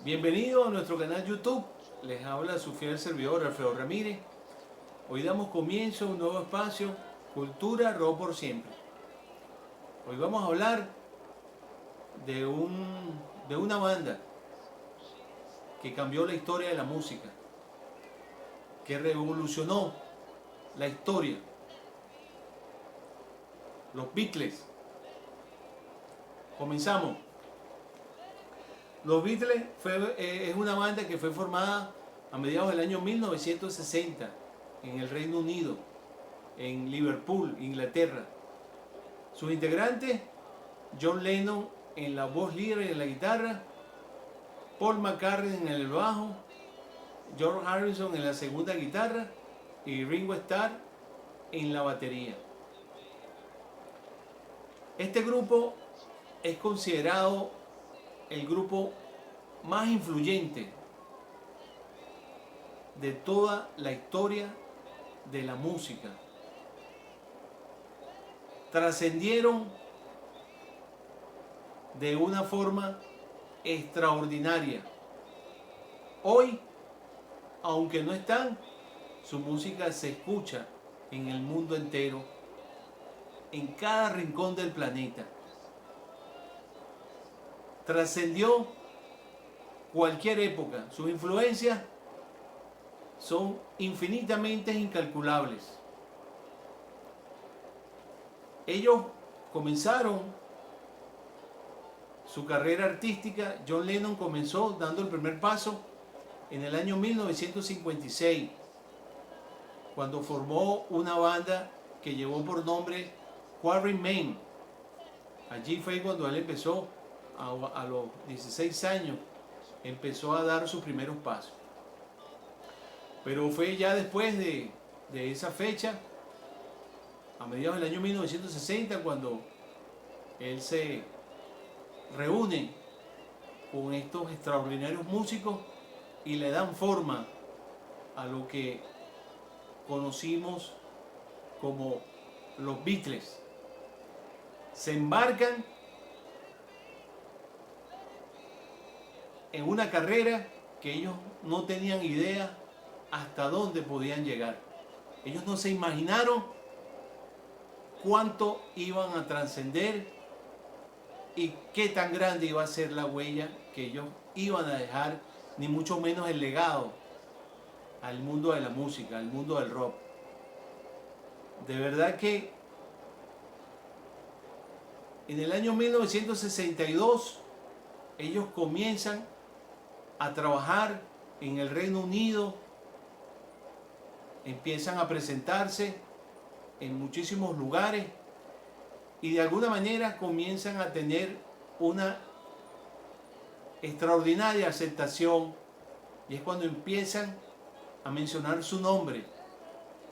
Bienvenido a nuestro canal YouTube. Les habla su fiel servidor Alfredo Ramírez. Hoy damos comienzo a un nuevo espacio, Cultura Rock por Siempre. Hoy vamos a hablar de una banda que cambió la historia de la música, que revolucionó la historia. Los Beatles. Comenzamos. Los Beatles es una banda que fue formada a mediados del año 1960 en el Reino Unido, en Liverpool, Inglaterra. Sus integrantes: John Lennon en la voz líder y en la guitarra, Paul McCartney en el bajo, George Harrison en la segunda guitarra y Ringo Starr en la batería. Este grupo es considerado el grupo más influyente de toda la historia de la música. Trascendieron de una forma extraordinaria. Hoy, aunque no están, su música se escucha en el mundo entero, en cada rincón del planeta. Trascendió cualquier época. Sus influencias son infinitamente incalculables. Ellos comenzaron su carrera artística. John Lennon comenzó dando el primer paso en el año 1956, cuando formó una banda que llevó por nombre Quarrymen. Allí fue cuando él empezó, a los 16 años, empezó a dar sus primeros pasos. Pero fue ya después de esa fecha, a mediados del año 1960, cuando él se reúne con estos extraordinarios músicos y le dan forma a lo que conocimos como los Beatles. Se embarcan en una carrera que ellos no tenían idea hasta dónde podían llegar. Ellos no se imaginaron cuánto iban a trascender y qué tan grande iba a ser la huella que ellos iban a dejar, ni mucho menos el legado al mundo de la música, al mundo del rock. De verdad que en el año 1962 ellos comienzan a trabajar en el Reino Unido, empiezan a presentarse en muchísimos lugares y de alguna manera comienzan a tener una extraordinaria aceptación, y es cuando empiezan a mencionar su nombre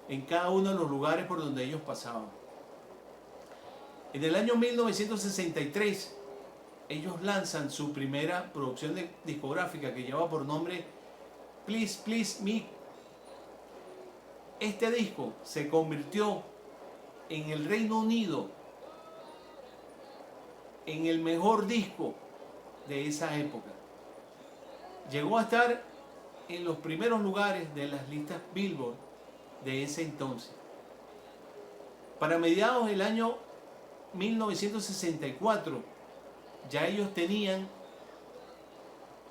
en cada uno de los lugares por donde ellos pasaban. En el año 1963 ellos lanzan su primera producción discográfica, que lleva por nombre Please Please Me. Este disco se convirtió en el Reino Unido en el mejor disco de esa época. Llegó a estar en los primeros lugares de las listas Billboard de ese entonces. Para mediados del año 1964 ya ellos tenían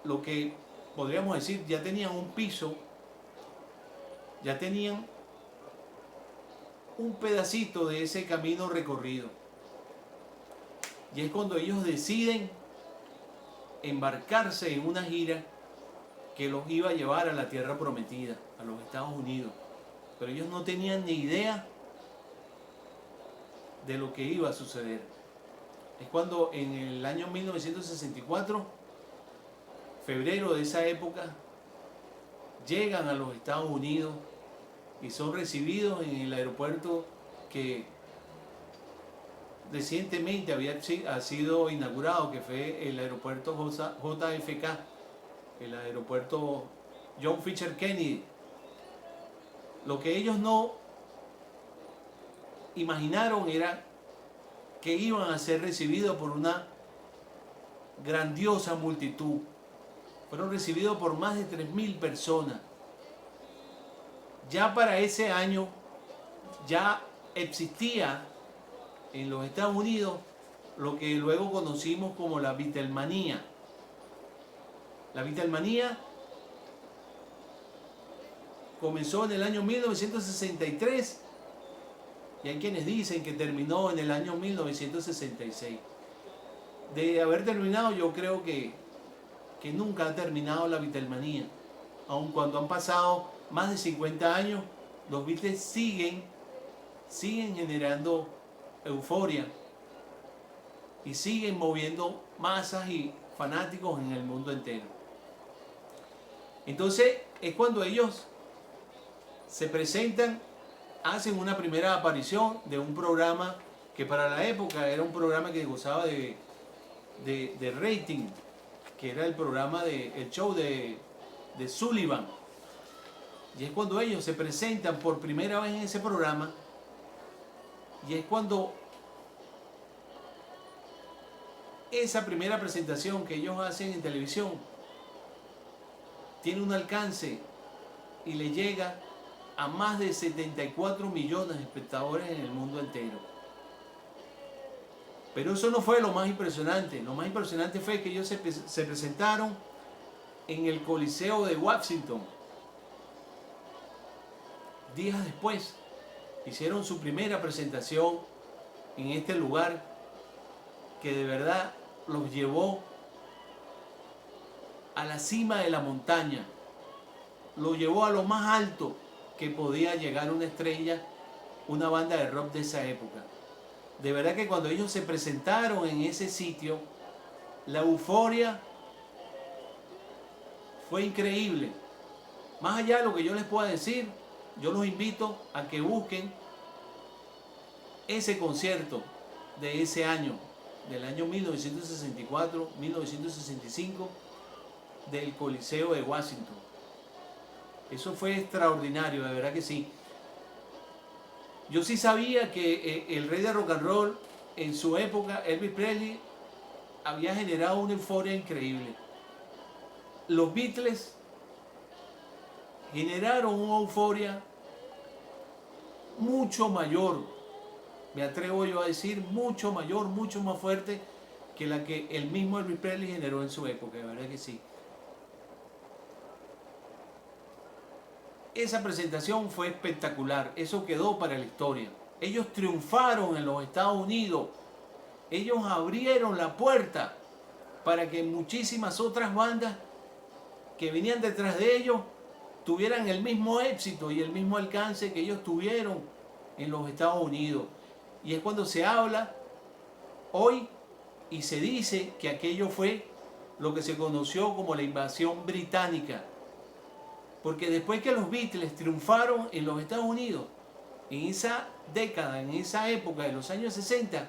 lo que podríamos decir, ya tenían un piso, ya tenían un pedacito de ese camino recorrido. Y es cuando ellos deciden embarcarse en una gira que los iba a llevar a la tierra prometida, a los Estados Unidos. Pero ellos no tenían ni idea de lo que iba a suceder. Es cuando en el año 1964, febrero de esa época, llegan a los Estados Unidos y son recibidos en el aeropuerto que recientemente ha sido inaugurado, que fue el aeropuerto JFK, el aeropuerto John Fisher Kennedy. Lo que ellos no imaginaron era que iban a ser recibidos por una grandiosa multitud. Fueron recibidos por más de 3.000 personas. Ya para ese año ya existía en los Estados Unidos lo que luego conocimos como la Beatlemanía. La Beatlemanía comenzó en el año 1963 y hay quienes dicen que terminó en el año 1966. De haber terminado, yo creo que nunca ha terminado la Beatlemanía. Aun cuando han pasado más de 50 años, los Beatles siguen generando euforia y siguen moviendo masas y fanáticos en el mundo entero. Entonces es cuando ellos se presentan, hacen una primera aparición de un programa que para la época era un programa que gozaba de rating, que era el programa el show de Sullivan. Y es cuando ellos se presentan por primera vez en ese programa, y es cuando esa primera presentación que ellos hacen en televisión tiene un alcance y le llega a más de 74 millones de espectadores en el mundo entero. Pero eso no fue lo más impresionante. Lo más impresionante fue que ellos se presentaron en el Coliseo de Washington. Días después hicieron su primera presentación en este lugar que de verdad los llevó a la cima de la montaña, lo llevó a lo más alto que podía llegar una estrella, una banda de rock de esa época. De verdad que cuando ellos se presentaron en ese sitio, la euforia fue increíble. Más allá de lo que yo les pueda decir, yo los invito a que busquen ese concierto de ese año, del año 1964-1965, del Coliseo de Washington. Eso fue extraordinario, de verdad que sí. Yo sí sabía que el rey de rock and roll en su época, Elvis Presley, había generado una euforia increíble. Los Beatles generaron una euforia mucho mayor, me atrevo yo a decir, mucho mayor, mucho más fuerte que la que el mismo Elvis Presley generó en su época, de verdad que sí. Esa presentación fue espectacular, eso quedó para la historia. Ellos triunfaron en los Estados Unidos, ellos abrieron la puerta para que muchísimas otras bandas que venían detrás de ellos tuvieran el mismo éxito y el mismo alcance que ellos tuvieron en los Estados Unidos. Y es cuando se habla hoy y se dice que aquello fue lo que se conoció como la invasión británica. Porque después que los Beatles triunfaron en los Estados Unidos, en esa década, en esa época de los años 60,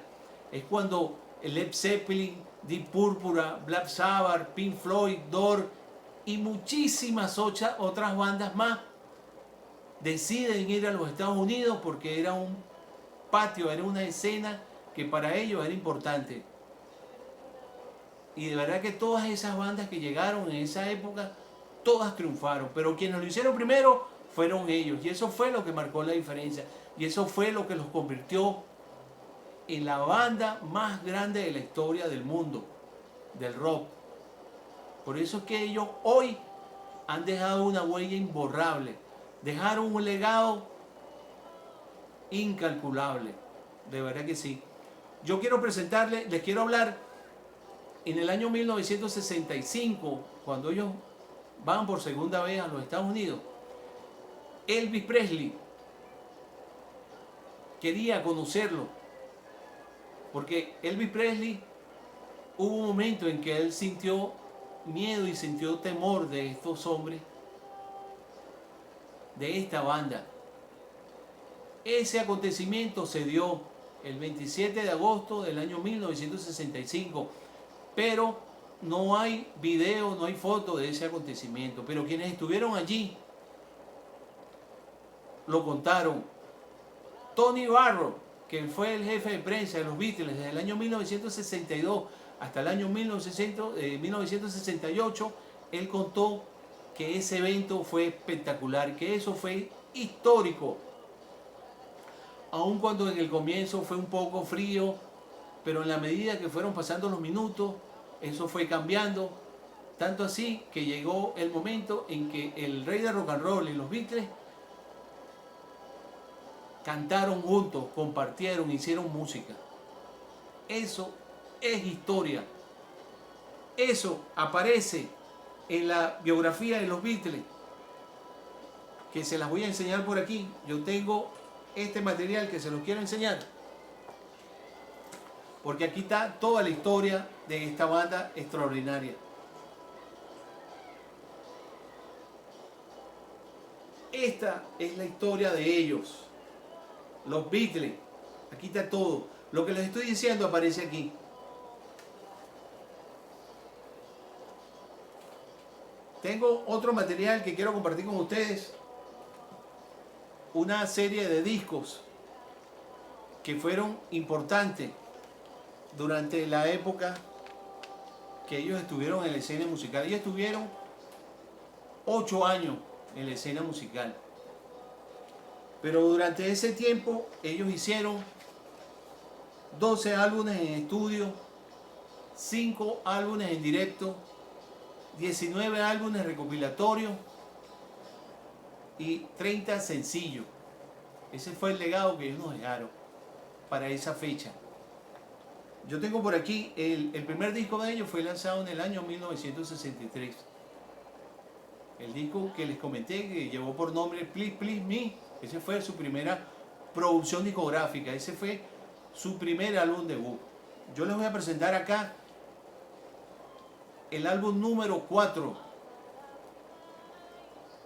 es cuando Led Zeppelin, Deep Purple, Black Sabbath, Pink Floyd, Doors y muchísimas otras bandas más deciden ir a los Estados Unidos porque era un patio, era una escena que para ellos era importante. Y de verdad que todas esas bandas que llegaron en esa época, todas triunfaron, pero quienes lo hicieron primero fueron ellos, y eso fue lo que marcó la diferencia, y eso fue lo que los convirtió en la banda más grande de la historia del mundo, del rock. Por eso es que ellos hoy han dejado una huella imborrable, dejaron un legado incalculable, de verdad que sí. Yo quiero presentarles, les quiero hablar, en el año 1965, cuando ellos van por segunda vez a los Estados Unidos, Elvis Presley quería conocerlo, porque Elvis Presley hubo un momento en que él sintió miedo y sintió temor de estos hombres, de esta banda. Ese acontecimiento se dio el 27 de agosto del año 1965, pero no hay video, no hay foto de ese acontecimiento, pero quienes estuvieron allí lo contaron. Tony Barrow, que fue el jefe de prensa de los Beatles desde el año 1962 hasta el año 1968, él contó que ese evento fue espectacular, que eso fue histórico. Aun cuando en el comienzo fue un poco frío, pero en la medida que fueron pasando los minutos, eso fue cambiando. Tanto así que llegó el momento en que el rey de rock and roll y los Beatles cantaron juntos, compartieron, hicieron música. Eso es historia. Eso aparece en la biografía de los Beatles, que se las voy a enseñar por aquí. Yo tengo este material que se los quiero enseñar, porque aquí está toda la historia de esta banda extraordinaria. Esta es la historia de ellos, los Beatles. Aquí está todo. Lo que les estoy diciendo aparece aquí. Tengo otro material que quiero compartir con ustedes. Una serie de discos que fueron importantes durante la época que ellos estuvieron en la escena musical. Ellos estuvieron 8 años en la escena musical. Pero durante ese tiempo ellos hicieron 12 álbumes en estudio, 5 álbumes en directo, 19 álbumes recopilatorios y 30 sencillos. Ese fue el legado que ellos nos dejaron para esa fecha. Yo tengo por aquí el primer disco de ellos, fue lanzado en el año 1963. El disco que les comenté, que llevó por nombre Please Please Me, ese fue su primera producción discográfica, ese fue su primer álbum debut. Yo les voy a presentar acá el álbum número 4,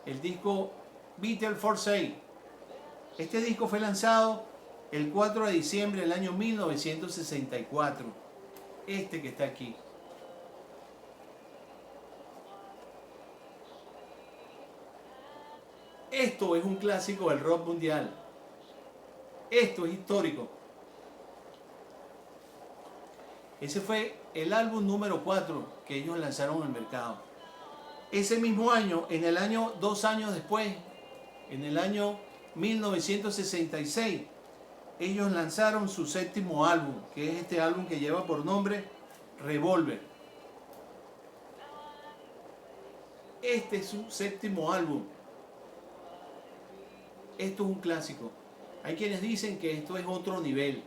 el disco Beatles for Sale. Este disco fue lanzado el 4 de diciembre del año 1964. Este que está aquí. Esto es un clásico del rock mundial. Esto es histórico. Ese fue el álbum número 4 que ellos lanzaron al mercado. Ese mismo año, en el año 2 años después, en el año 1966, ellos lanzaron su séptimo álbum, que es este álbum que lleva por nombre Revolver. Este es su séptimo álbum. Esto es un clásico. Hay quienes dicen que esto es otro nivel.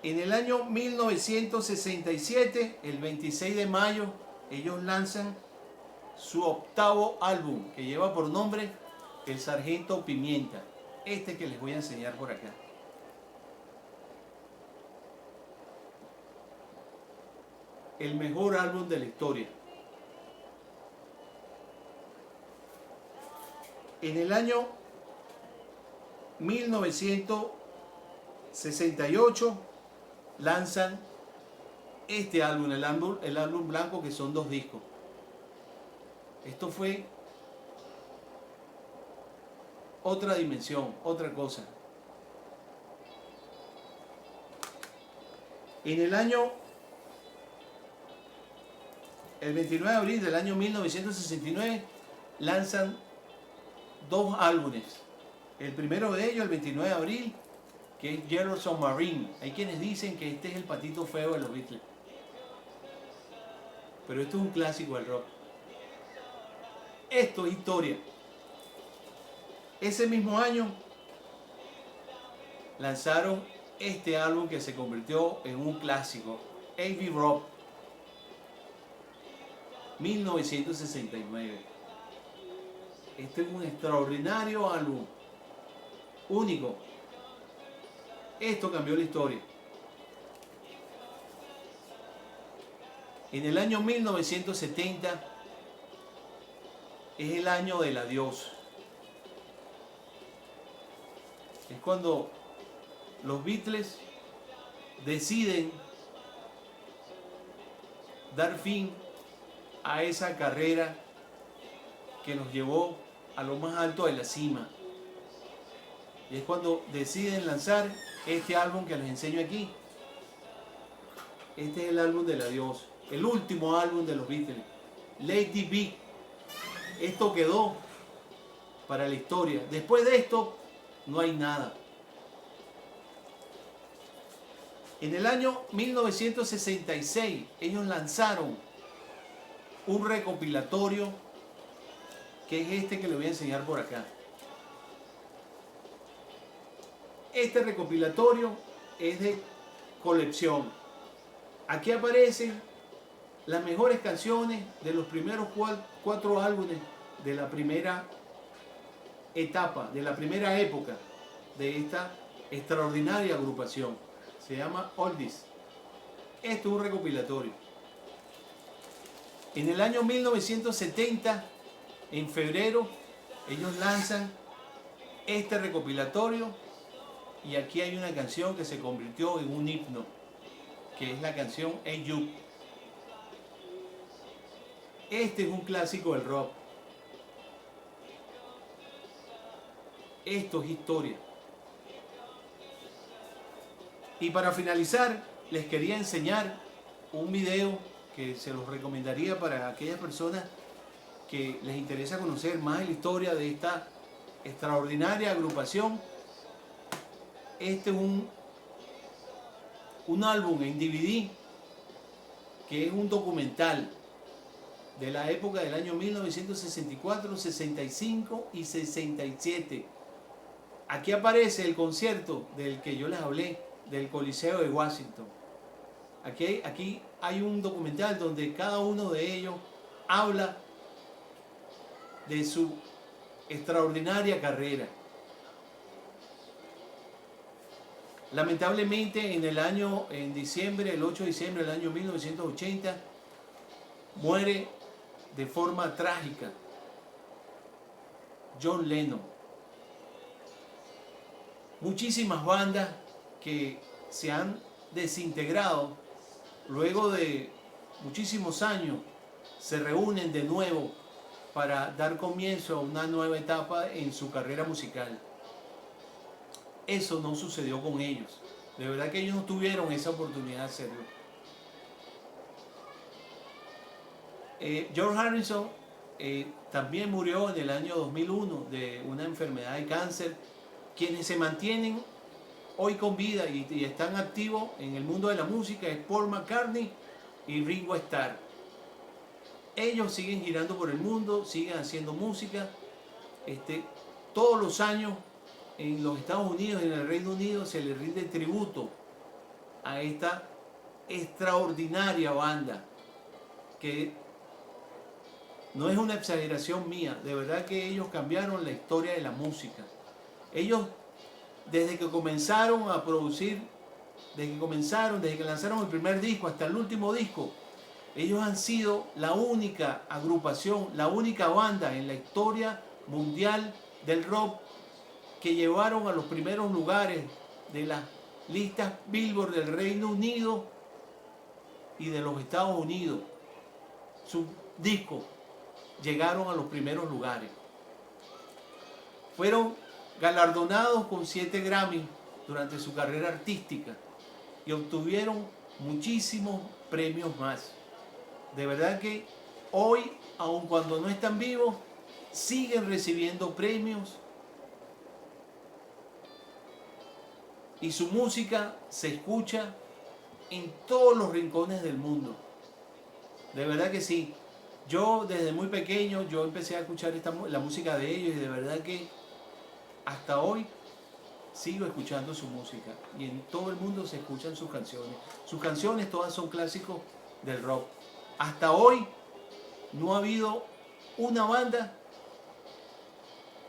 En el año 1967, el 26 de mayo, ellos lanzan su octavo álbum, que lleva por nombre El Sargento Pimienta. Este que les voy a enseñar por acá. El mejor álbum de la historia. En el año 1968 lanzan este álbum, el álbum blanco, que son 2 discos. Esto fue otra dimensión, otra cosa. En el 29 de abril del año 1969, lanzan 2 álbumes. El primero de ellos, el 29 de abril, que es Yellow Submarine. Hay quienes dicen que este es el patito feo de los Beatles. Pero esto es un clásico del rock. Esto es historia. Ese mismo año lanzaron este álbum que se convirtió en un clásico, Abbey Road, 1969. Este es un extraordinario álbum, único. Esto cambió la historia. En el año 1970 es el año del adiós. Es cuando los Beatles deciden dar fin a esa carrera que los llevó a lo más alto de la cima. Y es cuando deciden lanzar este álbum que les enseño aquí, Este es el álbum del adiós, el último álbum de los Beatles, Lady B. Esto quedó para la historia. Después de esto, no hay nada. En el año 1966, ellos lanzaron un recopilatorio, que es este que le voy a enseñar por acá. Este recopilatorio es de colección. Aquí aparecen las mejores canciones de los primeros 4 álbumes de la primera etapa, de la primera época de esta extraordinaria agrupación. Se llama Oldies. Esto es un recopilatorio. En el año 1970, en febrero, ellos lanzan este recopilatorio y aquí hay una canción que se convirtió en un himno, que es la canción Hey You. Este es un clásico del rock. Esto es historia. Y para finalizar, les quería enseñar un video que se los recomendaría para aquellas personas que les interesa conocer más la historia de esta extraordinaria agrupación. Este es un álbum en DVD que es un documental de la época del año 1964, 65 y 67. Aquí aparece el concierto del que yo les hablé, del Coliseo de Washington. Aquí hay un documental donde cada uno de ellos habla de su extraordinaria carrera. Lamentablemente en diciembre, el 8 de diciembre del año 1980, muere de forma trágica John Lennon. Muchísimas bandas que se han desintegrado luego de muchísimos años se reúnen de nuevo para dar comienzo a una nueva etapa en su carrera musical. Eso no sucedió con ellos. De verdad que ellos no tuvieron esa oportunidad de hacerlo. George Harrison también murió en el año 2001 de una enfermedad de cáncer. Quienes se mantienen hoy con vida y están activos en el mundo de la música es Paul McCartney y Ringo Starr. Ellos siguen girando por el mundo, siguen haciendo música. Todos los años en los Estados Unidos y en el Reino Unido se le rinde tributo a esta extraordinaria banda que no es una exageración mía, de verdad que ellos cambiaron la historia de la música. Ellos, desde que comenzaron a producir, desde que lanzaron el primer disco hasta el último disco, ellos han sido la única agrupación, la única banda en la historia mundial del rock que llevaron a los primeros lugares de las listas Billboard del Reino Unido y de los Estados Unidos. Sus discos llegaron a los primeros lugares. Fueron galardonados con 7 Grammy durante su carrera artística y obtuvieron muchísimos premios más. De verdad que hoy, aun cuando no están vivos, siguen recibiendo premios y su música se escucha en todos los rincones del mundo. De verdad que sí. Yo desde muy pequeño yo empecé a escuchar la música de ellos y de verdad que hasta hoy sigo escuchando su música y en todo el mundo se escuchan sus canciones. Sus canciones todas son clásicos del rock. Hasta hoy no ha habido una banda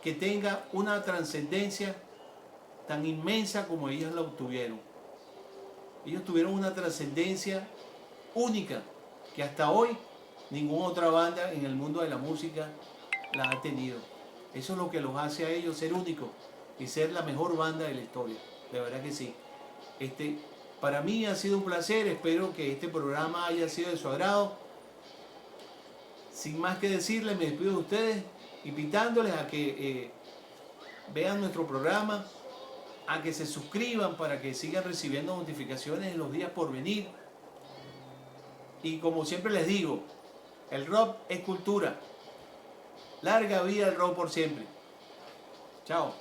que tenga una trascendencia tan inmensa como ellos la obtuvieron. Ellos tuvieron una trascendencia única que hasta hoy ninguna otra banda en el mundo de la música la ha tenido. Eso es lo que los hace a ellos ser únicos y ser la mejor banda de la historia. De verdad que sí. Para mí ha sido un placer. Espero que este programa haya sido de su agrado. Sin más que decirles, me despido de ustedes, invitándoles a que vean nuestro programa, a que se suscriban para que sigan recibiendo notificaciones en los días por venir. Y como siempre les digo, el rock es cultura. Larga vida el rock por siempre. Chao.